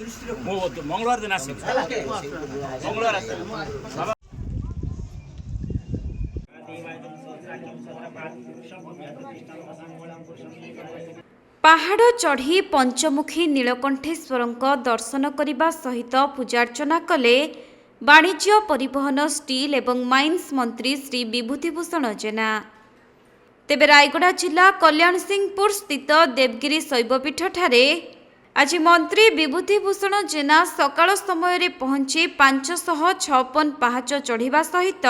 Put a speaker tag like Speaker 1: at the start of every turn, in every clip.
Speaker 1: मंगलवार दिन आस मंगलवार
Speaker 2: पहाड़ चढ़ी पंचमुखी नीलकंठेश्वर दर्शन करने सहित पूजार्चना कले वाणिज्य परिवहन स्टील एवं माइन्स मंत्री श्री विभूतिभूषण जेना। तेबे रायगड़ा जिला कल्याण सिंहपुर स्थित देवगिरी शैवपीठ ठारे आज मंत्री विभूतिभूषण जेना सकाळ समय पहुंची 556 पाहाच चढ़ा सहित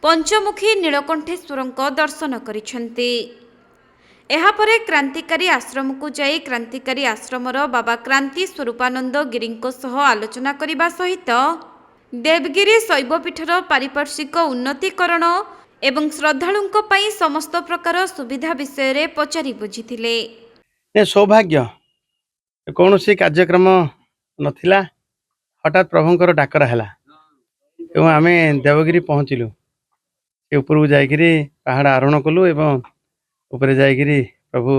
Speaker 2: पंचमुखी नीलकंठेश्वर दर्शन करिसेंती। एहापरे क्रांतिकारी आश्रम को जाई क्रांतिकारी आश्रमर बाबा क्रांति स्वरूपानंद गिरी आलोचना करने सहित देवगिरी शैवपीठर पारिपार्श्विक उन्नतीकरण एवं श्रद्धालुंक पई समस्त प्रकार सुविधा विषय रे पचारि बुझिथिले।
Speaker 3: सौभाग्य कौन सी कार्यक्रम नथिला हठात प्रभुंकर डाकरा है एवं आम देवगिरी पहुँचलु उपरକୁ ଯାଇକିରି पहाड़ आरोहण कलु एवं ऊपर जाइए प्रभु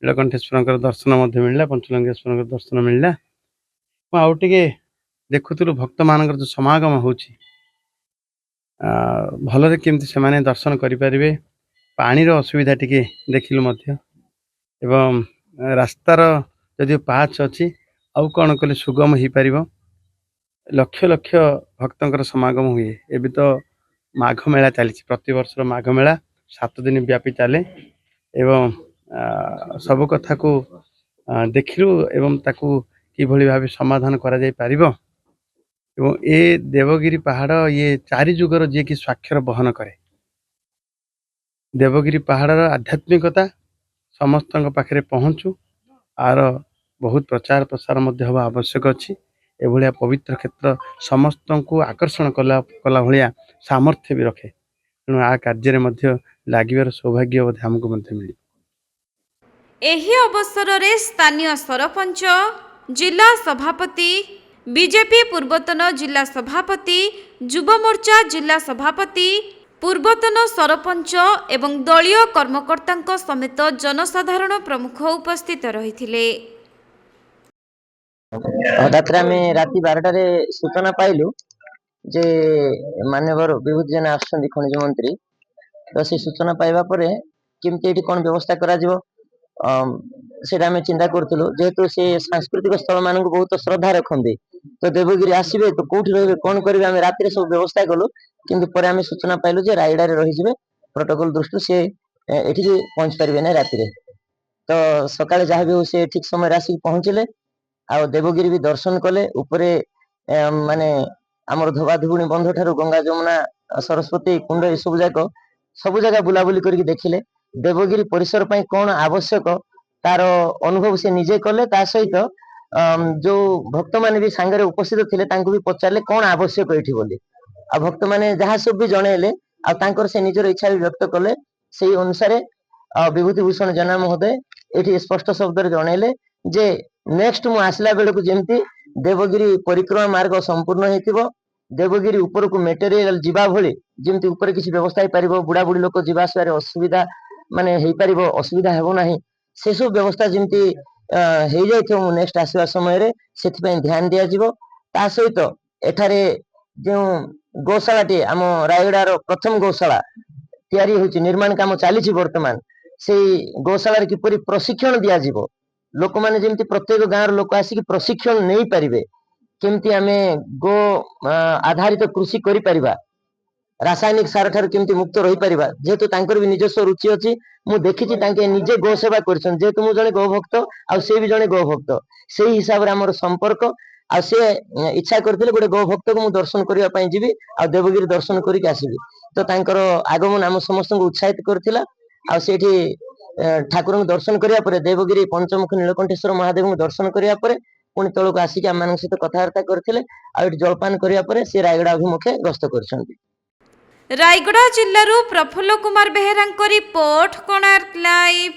Speaker 3: नीलकंठेश्वर दर्शन मिलला पंचलिंगेश्वर दर्शन मिलला आउ टे देखुलु भक्त मान जो समागम हो भलरे केमती से माने दर्शन करें पानीर असुविधा टिके देखिलु एवं रास्तार जदि पाच अच्छी आउ कौन कले सुगम हो पार लक्ष लक्ष भक्तर समागम हुए एवं तो माघ मेला चली प्रति वर्ष माघ मेला 7 दिन व्यापी चले एवं सब कथा को देखिलु एवं ताकू किभली भाव समाधान करा जाय पारिबो एवं ए देवगिरी पहाड़ ये 4 जुगर जी की स्वाक्षर बहन करे देवगिरी पहाड़र आध्यात्मिकता समस्त पाखे पहुँचू आर बहुत प्रचार प्रसार हवा आवश्यक अच्छी एभलिया पवित्र क्षेत्र समस्त को आकर्षण कला भाया सामर्थ्य भी रखे तेणु आ कार्य लगिवार सौभाग्य बोधे आमको मिले।
Speaker 2: एही अवसर रे स्थानीय सरपंच जिला सभापति बीजेपी पूर्वतन जिला सभापति युव मोर्चा जिला सभापति पूर्वतन सरपंच एवं दलीय कर्मकर्ता समेत जनसाधारण प्रमुख उपस्थित रहिथिले।
Speaker 4: हठात राति 12टार सूचना पाइलु जे मान्यवर विभूति जेना आसुछन्ति खनिज मंत्री तो से सूचना पाइबा परे केमती एठी कोन व्यवस्था करा जिवो सेटा आमे चिंता करथुलु जेहेतु से सांस्कृतिक स्थल मानक बहुत श्रद्धा रखन्ते तो देवगिरी आसीबे तो कोठी रहबे कोन करिवे आमे राति रे सब व्यवस्था कलु किंतु परे आमे सूचना पाइलु जे रायडा रे रहि जिवे प्रोटोकॉल दृष्टि से एठी पहुंच परिबे नै राति रे तो सकाळे जहा भी से ठीक समय राशि पहुंचले आ देवगिरी भी दर्शन कले ऊपरे माने आमर धोबा धुबुणी बंध ठारू गंगा जमुना सरस्वती कुंड ए सब जगह बुलाबुली करके देखिले देवगिरी परिसर पई कोन आवश्यक तार अनुभव से निजे कले ता सहित जो भक्त माने भी सांगरे उपस्थित थिले तांको भी पचारले कोन आवश्यक एठी बोली आ भक्त माने जहा सब भी जणेले आ तांकर से निजर इच्छा भी व्यक्त कले सेही अनुसार विभूतिभूषण जेना महोदय एठी स्पष्ट शब्द रे जणेले जे नेक्स्ट मु आसला बेले को जेमती देवगिरी परिक्रमा मार्ग संपूर्ण हेतिबो देवगिरी ऊपर को मटेरियल जीवा भली जेमती ऊपर किसी व्यवस्था ही पारिबो बुढ़ा बुढ़ी लोक जीवा आसबार असुविधा माने हेई पारिबो असुविधा हेबो नाही से सब व्यवस्था जेमती हेई जाइथो मु नेक्स्ट आसबा समय रे सेति पय ध्यान दिया जिवो ता सहित एठारे जो गौशालाटी आम रायगड़ार प्रथम गौशाला तैयारी होची निर्माण काम चली वर्तमान से गौशाला रे किपरि प्रशिक्षण दिया जिवो लोक माने जेमती प्रत्येक गाँव लोक आसिक प्रशिक्षण नहीं पारिबे केमती आमे गो आधारित कृषि करि परिबा रासायनिक सार ठार केमती मुक्त रही परिबा जेहेतु तांकर भी निजस्व रुचि अछि मु देखिछि तांके निजे गो सेवा करछन जेहेतु मु जने गो भक्त आ से भी जने गो भक्त सेही हिसाब रे हमर संपर्क आ से इच्छा करथिले गोटे गो भक्त को मु दर्शन करिया पई जिबी आ देवगिरी दर्शन करिक आसीबी तो तांकर आगमन हम समस्त को उत्साहित करथिला आ सेठी ठाकुर दर्शन करिया परे देवगिरी पंचमुखी नीलकंठेश्वर महादेव को दर्शन करिया परे पुणी तलक आसिक आम मान सहित कथबार्ता करथिले आ जलपान करिया परे से रायगड़ा अभिमुखे गस्त करछन्ति।
Speaker 2: रायगड़ा जिल्लारू प्रफुल्ल कुमार बेहेरांको रिपोर्ट कोणार्क लाइव।